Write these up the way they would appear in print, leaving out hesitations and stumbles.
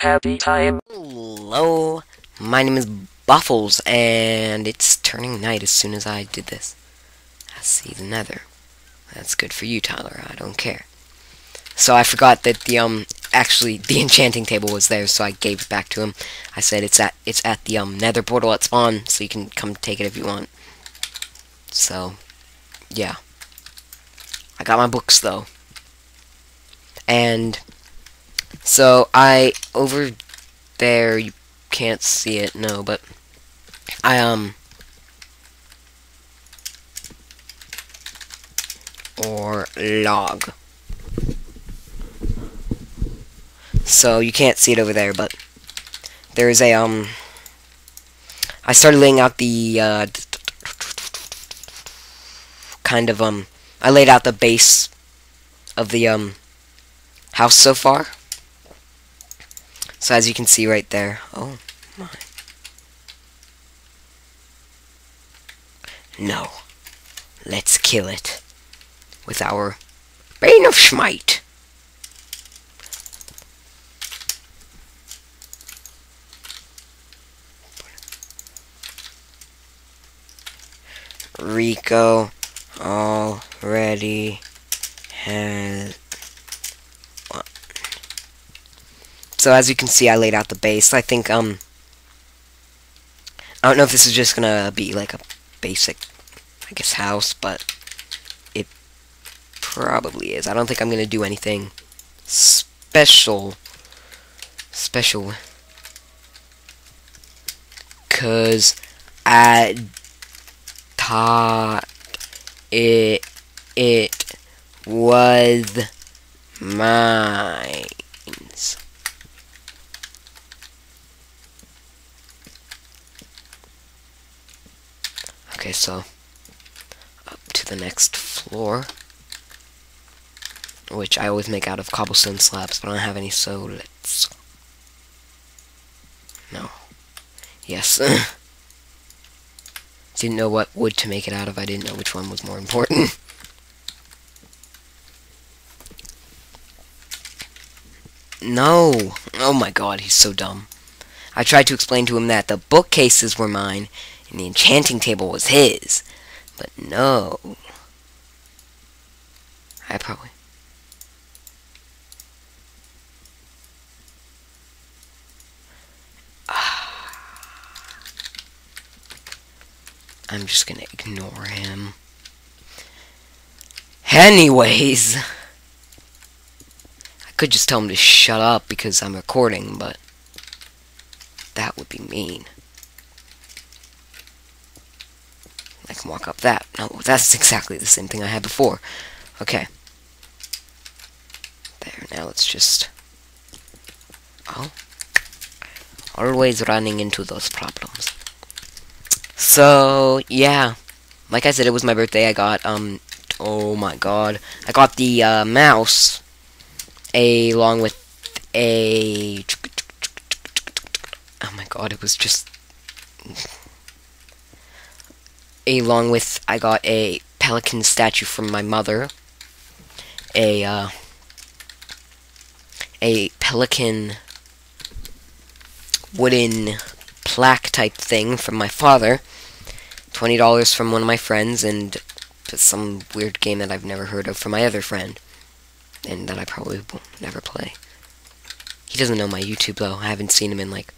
Happy time. Hello, my name is Bufflez, and it's turning night as soon as I did this. I see the nether. That's good for you, Tyler. I don't care. So I forgot that actually the enchanting table was there, so I gave it back to him. I said it's at the nether portal at spawn, so you can come take it if you want. So yeah, I got my books though, and so over there, you can't see it, no, but or log. So you can't see it over there, but there's a I started laying out the I laid out the base of the house so far. So as you can see right there, oh my. No. Let's kill it with our Bane of Smite. Rico already has one. So as you can see, I laid out the base. I think I don't know if this is just gonna be like a basic, I guess, house, but it probably is. I don't think I'm gonna do anything special, cause I thought it was mine. Okay, so up to the next floor, which I always make out of cobblestone slabs, but I don't have any, so let's... No. Yes. Didn't know what wood to make it out of. I didn't know which one was more important. No! Oh my god, he's so dumb. I tried to explain to him that the bookcases were mine, and the enchanting table was his. But no. I probably... I'm just gonna ignore him. Anyways, I could just tell him to shut up because I'm recording, but that would be mean. I can walk up that. No, that's exactly the same thing I had before. Okay. There, now let's just... Oh. Always running into those problems. So, yeah. Like I said, it was my birthday. I got, oh my god. I got the, mouse, along with a... Oh my god, it was just... Along with, I got a Pelican statue from my mother, a Pelican wooden plaque type thing from my father, $20 from one of my friends, and some weird game that I've never heard of from my other friend, and that I probably will never play. He doesn't know my YouTube, though. I haven't seen him in, like,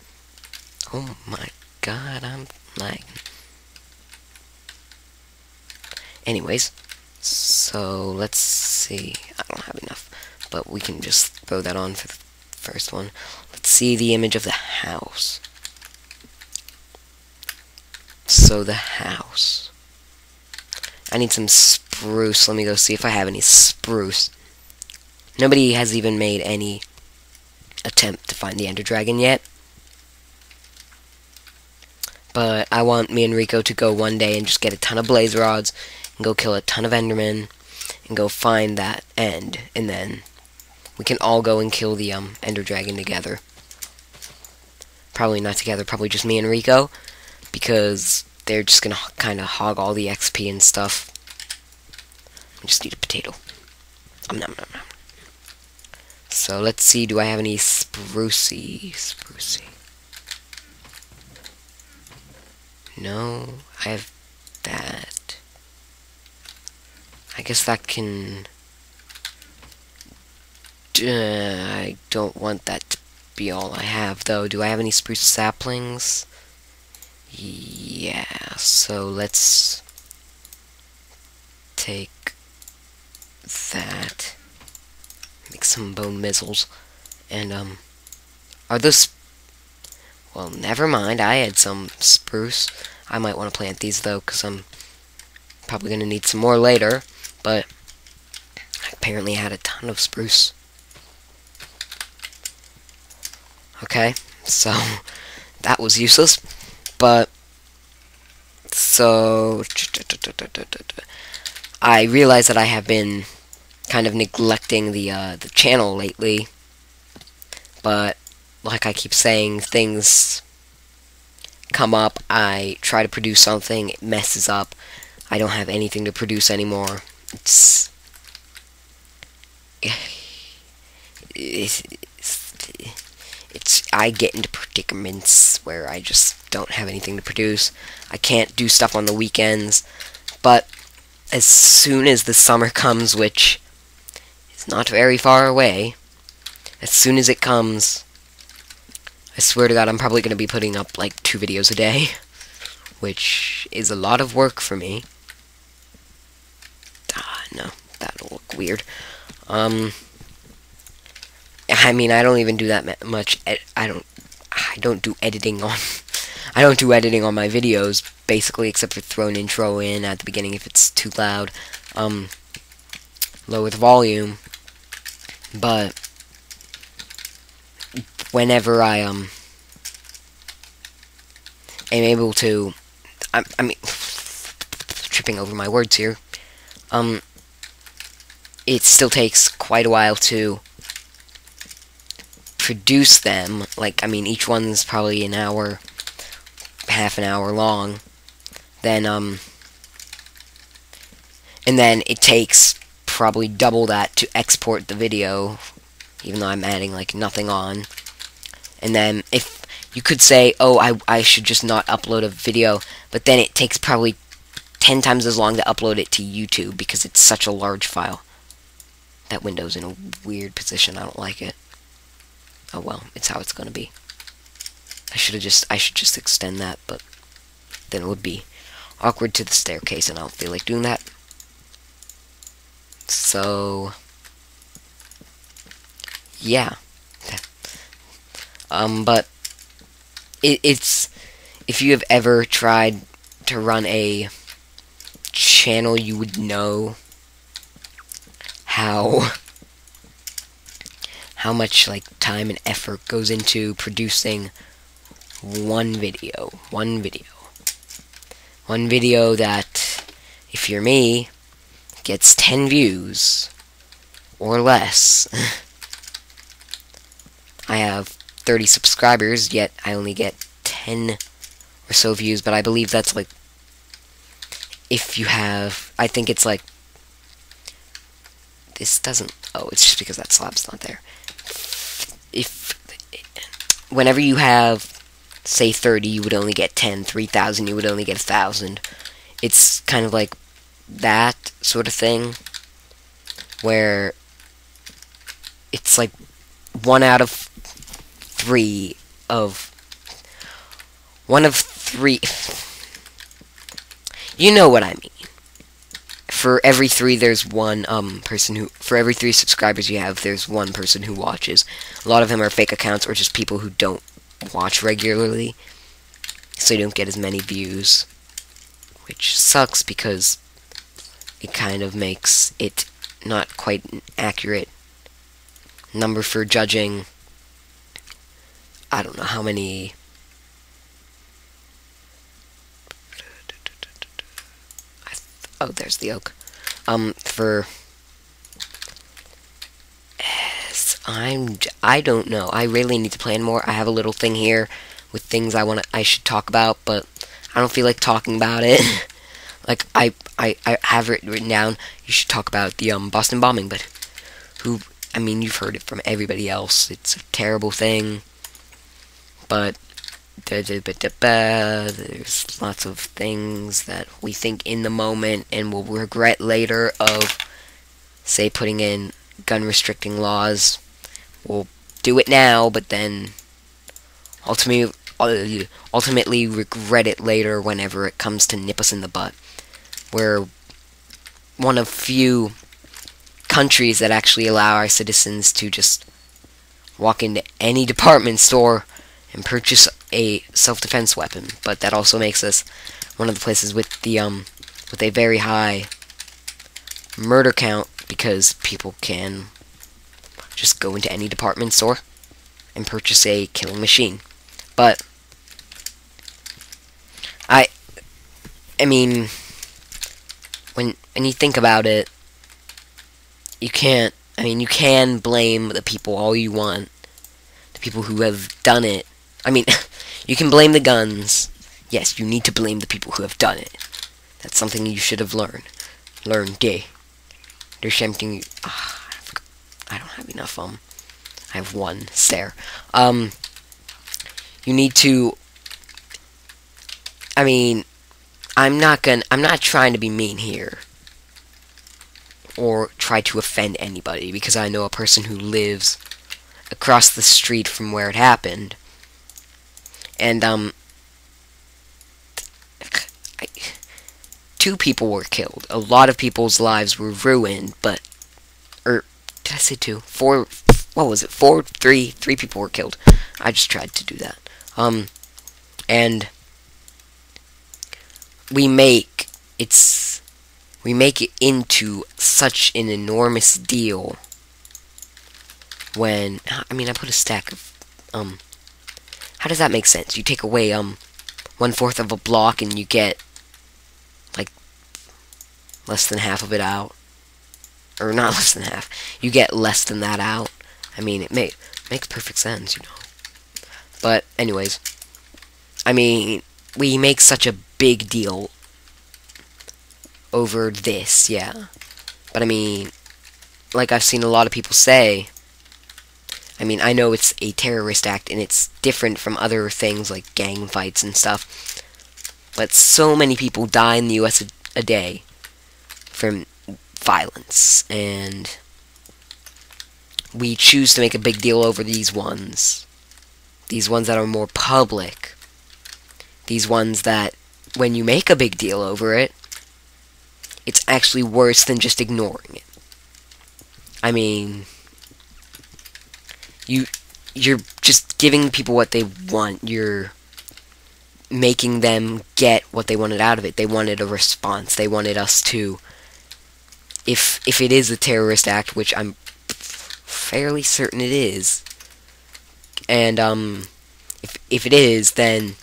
oh my god, I'm like... Anyways, so let's see. I don't have enough, but we can just throw that on for the first one. Let's see the image of the house. So the house. I need some spruce. Let me go see if I have any spruce. Nobody has even made any attempt to find the Ender Dragon yet. But I want me and Rico to go one day and just get a ton of blaze rods and go kill a ton of Endermen and go find that end, and then we can all go and kill the Ender Dragon together. Probably not together, probably just me and Rico, because they're just gonna kind of hog all the XP and stuff. I just need a potato. Nom nom nom. So let's see, do I have any sprucey? No, I have that. I guess that can... I don't want that to be all I have, though. Do I have any spruce saplings? Yeah, so let's take that. Make some bone mizzles. And, are those... Well, never mind, I had some spruce. I might want to plant these, though, because I'm probably going to need some more later. But I apparently had a ton of spruce. Okay, so that was useless. But, so... I realize that I have been kind of neglecting the channel lately. But, like I keep saying, things come up, I try to produce something, it messes up, I don't have anything to produce anymore. I get into predicaments where I just don't have anything to produce. I can't do stuff on the weekends, but as soon as the summer comes, which is not very far away, as soon as it comes, I swear to God, I'm probably going to be putting up like 2 videos a day, which is a lot of work for me. No, that'll look weird. I mean, I don't even do that much. I don't do editing on. I don't do editing on my videos, basically, except for throw an intro in at the beginning if it's too loud. Lower the volume. But whenever I am able to, I mean, tripping over my words here. It still takes quite a while to produce them. Like, I mean, each one's probably an hour, half an hour long. Then, and then it takes probably double that to export the video, even though I'm adding, like, nothing on. And then, if you could say, oh, I should just not upload a video, but then it takes probably 10 times as long to upload it to YouTube because it's such a large file. That window's in a weird position. I don't like it. Oh well, it's how it's gonna be. I should just extend that, but then it would be awkward to the staircase, and I don't feel like doing that. So yeah. But it's if you have ever tried to run a channel, you would know how much like time and effort goes into producing one video that, if you're me, gets 10 views or less. I have 30 subscribers, yet I only get 10 or so views, but I believe that's like, if you have, I think it's like, this doesn't, oh, it's just because that slab's not there. Whenever you have, say, 30, you would only get 10, 3,000, you would only get 1,000. It's kind of like that sort of thing, where it's like 1 out of 3 of, 1 of 3, you know what I mean. For every 3, there's one person who... For every 3 subscribers you have, there's 1 person who watches. A lot of them are fake accounts or just people who don't watch regularly, so you don't get as many views. Which sucks because it kind of makes it not quite an accurate number for judging. I don't know how many... Oh, there's the oak. I don't know. I really need to plan more. I have a little thing here with things I should talk about, but I don't feel like talking about it. Like, I have it written down. You should talk about the Boston bombing, but I mean, you've heard it from everybody else. It's a terrible thing. But there's lots of things that we think in the moment and will regret later of, say, putting in gun restricting laws. We'll do it now, but then ultimately regret it later whenever it comes to nip us in the butt. We're one of few countries that actually allow our citizens to just walk into any department store and purchase a self-defense weapon, but that also makes us one of the places with a very high murder count, because people can just go into any department store and purchase a killing machine. But I mean, when you think about it, you can't. I mean, you can blame the people all you want, the people who have done it. I mean, you can blame the guns. Yes, you need to blame the people who have done it. That's something you should have learned. There's something. I don't have enough. I have one stare. You need to. I mean, I'm not trying to be mean here, or try to offend anybody, because I know a person who lives across the street from where it happened, and 2 people were killed. A lot of people's lives were ruined, but, or did I say 2? 4? What was it? 4? 3? 3 people were killed. I just tried to do that. And we make it into such an enormous deal when, I mean, I put a stack of, how does that make sense? You take away, 1/4 of a block and you get, like, less than half of it out. Or not less than half. You get less than that out. I mean, it makes perfect sense, you know. But, anyways, I mean, we make such a big deal over this, yeah. But I mean, like I've seen a lot of people say, I mean, I know it's a terrorist act and it's different from other things like gang fights and stuff, but so many people die in the US a day from violence, and we choose to make a big deal over these ones that are more public, these ones that, when you make a big deal over it, it's actually worse than just ignoring it. I mean, you're just giving people what they want. You're making them get what they wanted out of it. They wanted a response. They wanted us to, if it is a terrorist act, which I'm fairly certain it is, and if it is, then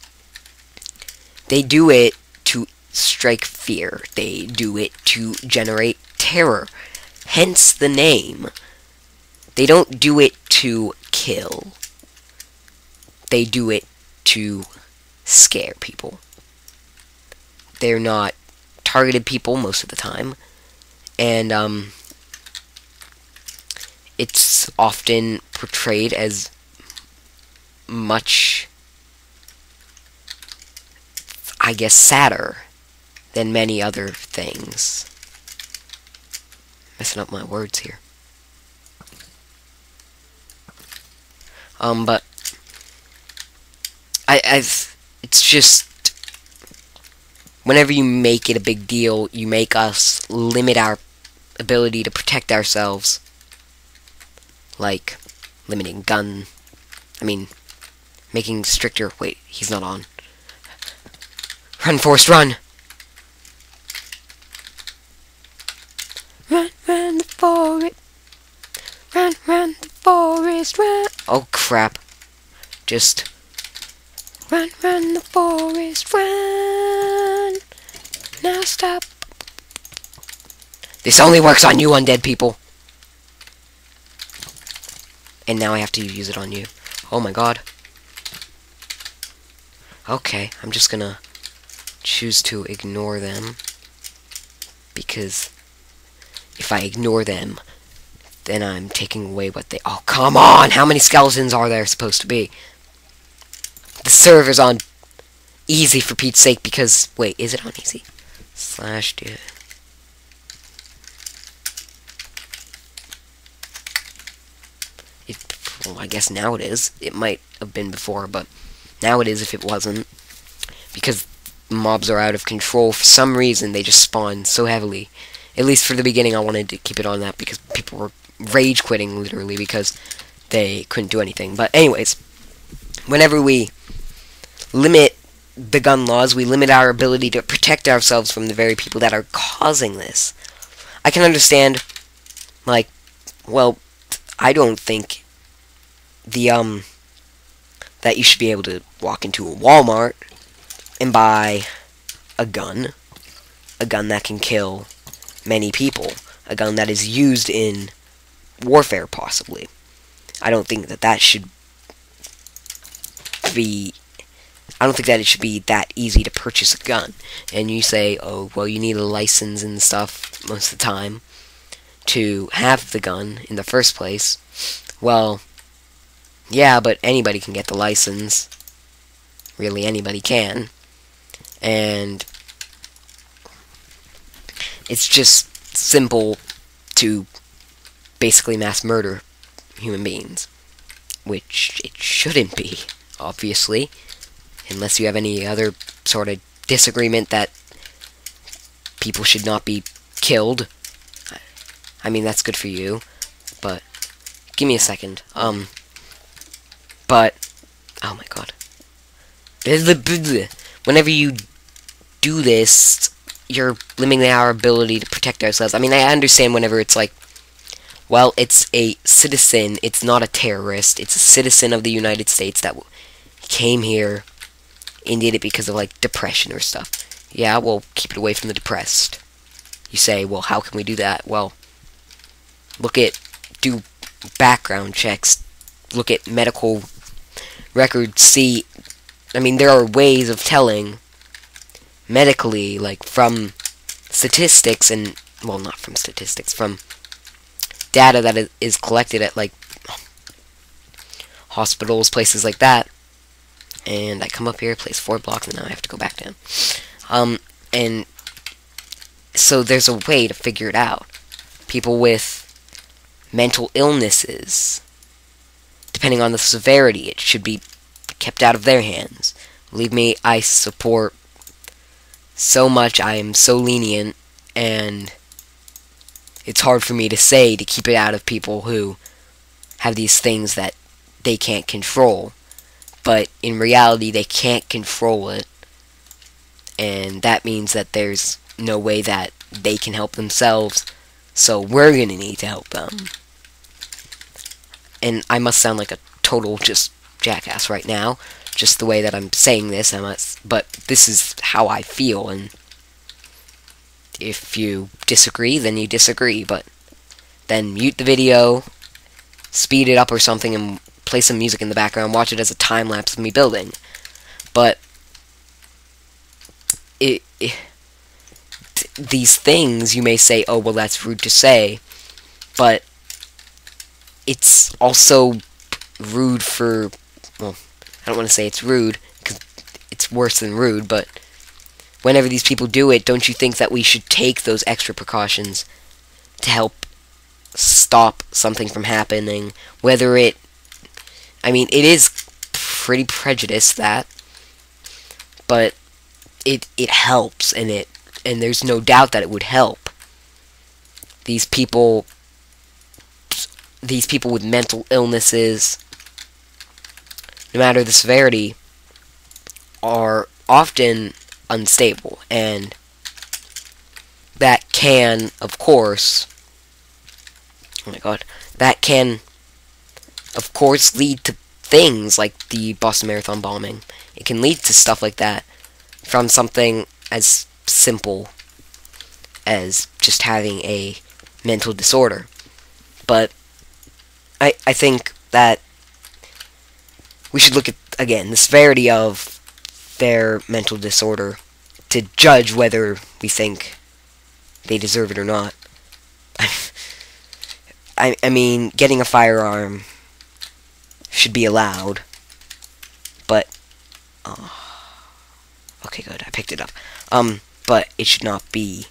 they do it to strike fear. They do it to generate terror. Hence the name. They don't do it to kill. They do it to scare people. They're not targeted people most of the time. And it's often portrayed as much, I guess, sadder than many other things. Messing up my words here. But it's just, whenever you make it a big deal, you make us limit our ability to protect ourselves. Like, limiting making stricter, wait, he's not on. Run, Forrest, run! Run, run the forest. Run the forest, run. Oh, crap. Just run the forest, run. Now stop. This only works on you undead people. And now I have to use it on you. Oh my god. Okay, I'm just gonna choose to ignore them, because if I ignore them, then I'm taking away what they... Oh, come on! How many skeletons are there supposed to be? The server's on easy for Pete's sake because... Wait, is it on easy? Slash, dude. Well, I guess now it is. It might have been before, but now it is if it wasn't. Because mobs are out of control. For some reason, they just spawn so heavily. At least for the beginning, I wanted to keep it on that because people were rage quitting, literally, because they couldn't do anything. But anyways, whenever we limit the gun laws, we limit our ability to protect ourselves from the very people that are causing this. I can understand, like, well, I don't think that you should be able to walk into a Walmart and buy a gun that can kill many people, a gun that is used in warfare, possibly. I don't think that should be... I don't think that it should be that easy to purchase a gun. And you say, oh, well, you need a license and stuff most of the time to have the gun in the first place. Well, yeah, but anybody can get the license. Really, anybody can. And it's just simple to basically mass murder human beings. Which it shouldn't be, obviously. Unless you have any other sort of disagreement that people should not be killed. I mean, that's good for you. But, give me a second. But, oh my god. Whenever you do this, you're limiting our ability to protect ourselves. I mean, I understand whenever it's like, well, it's a citizen, it's not a terrorist, it's a citizen of the United States that came here and did it because of, like, depression or stuff. Yeah, well, keep it away from the depressed. You say, well, how can we do that? Well, do background checks, look at medical records, see, I mean, there are ways of telling medically, like, from statistics and, well, not from statistics, from data that is collected at, like, hospitals, places like that. And I come up here, place 4 blocks, and now I have to go back down. And so there's a way to figure it out. People with mental illnesses, depending on the severity, it should be kept out of their hands. Believe me, I support so much, I am so lenient, and it's hard for me to say to keep it out of people who have these things that they can't control. But in reality, they can't control it, and that means that there's no way that they can help themselves, so we're gonna need to help them. And I must sound like a total just jackass right now, just the way that I'm saying this, but this is how I feel, and if you disagree, then you disagree, but then mute the video, speed it up or something, and play some music in the background, watch it as a time-lapse of me building. But these things, you may say, oh, well, that's rude to say, but it's also rude for, well, I don't want to say it's rude, because it's worse than rude, but whenever these people do it, don't you think that we should take those extra precautions to help stop something from happening, whether it, I mean, it is pretty prejudiced, that, but it helps, and there's no doubt that it would help. These people with mental illnesses, no matter the severity, are often unstable, and that can, of course, oh my god, that can, of course, lead to things like the Boston Marathon bombing. It can lead to stuff like that from something as simple as just having a mental disorder. But I think that we should look at, again, the severity of their mental disorder to judge whether we think they deserve it or not. I mean, getting a firearm should be allowed, but okay, good, I picked it up. But it should not be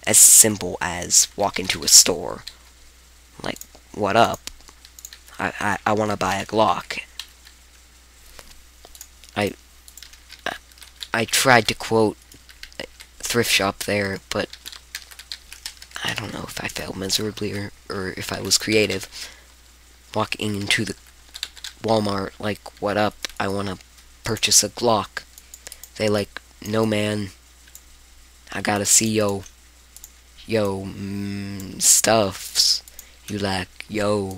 as simple as walk into a store. Like, what up? I want to buy a Glock. I tried to quote thrift shop there, but I don't know if I failed miserably or if I was creative. Walking into the Walmart, like, what up? I want to purchase a Glock. They like, no man, I gotta see yo stuffs. You like, yo,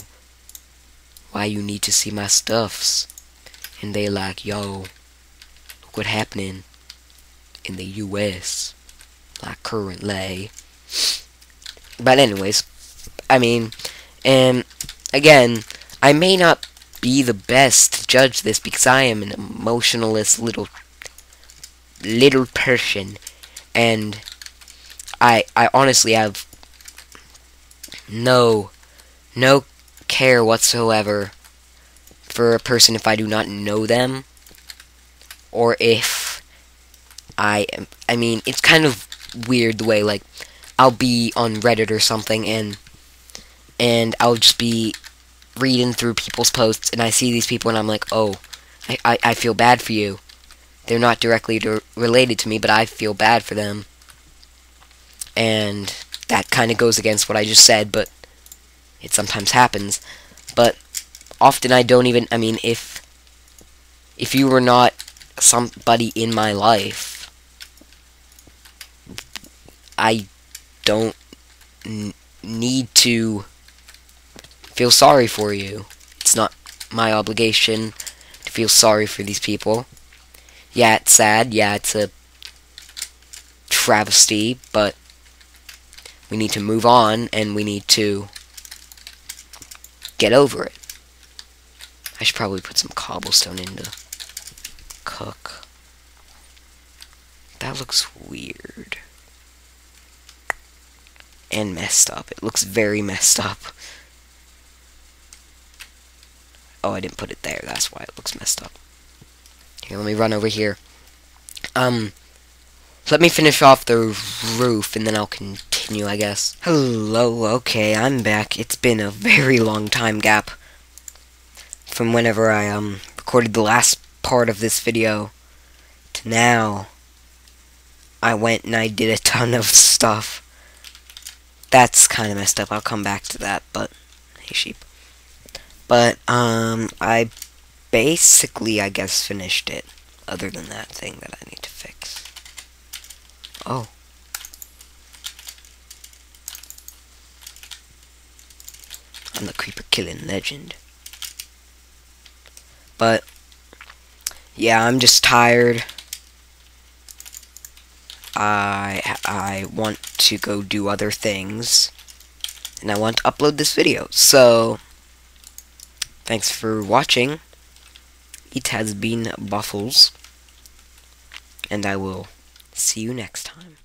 why you need to see my stuffs? And they like, yo, look what happening in the US, like currently. But anyways, I mean, and again, I may not be the best to judge this because I am an emotionalist little person, and I honestly have no care whatsoever for a person if I do not know them, or if I mean, it's kind of weird the way, like, I'll be on Reddit or something, and I'll just be reading through people's posts, and I see these people, and I'm like, oh, I feel bad for you. They're not directly related to me, but I feel bad for them. And that kind of goes against what I just said, but it sometimes happens. But often I don't even, I mean, if you were not somebody in my life, I don't need to feel sorry for you. It's not my obligation to feel sorry for these people. Yeah, it's sad. Yeah, it's a travesty, but we need to move on, and we need to get over it. I should probably put some cobblestone in to cook. That looks weird. And messed up. It looks very messed up. Oh, I didn't put it there. That's why it looks messed up. Here, let me run over here. Let me finish off the roof, and then I'll continue, I guess. Hello, okay, I'm back. It's been a very long time gap from whenever I, recorded the last part of this video to now. I went and I did a ton of stuff. That's kind of messed up. I'll come back to that, but... Hey, sheep. But, I basically, I guess, finished it. Other than that thing that I need to fix. Oh. I'm the creeper killing legend. But, yeah, I'm just tired. I want to go do other things. And I want to upload this video. So, thanks for watching. It has been Bufflez. And I will see you next time.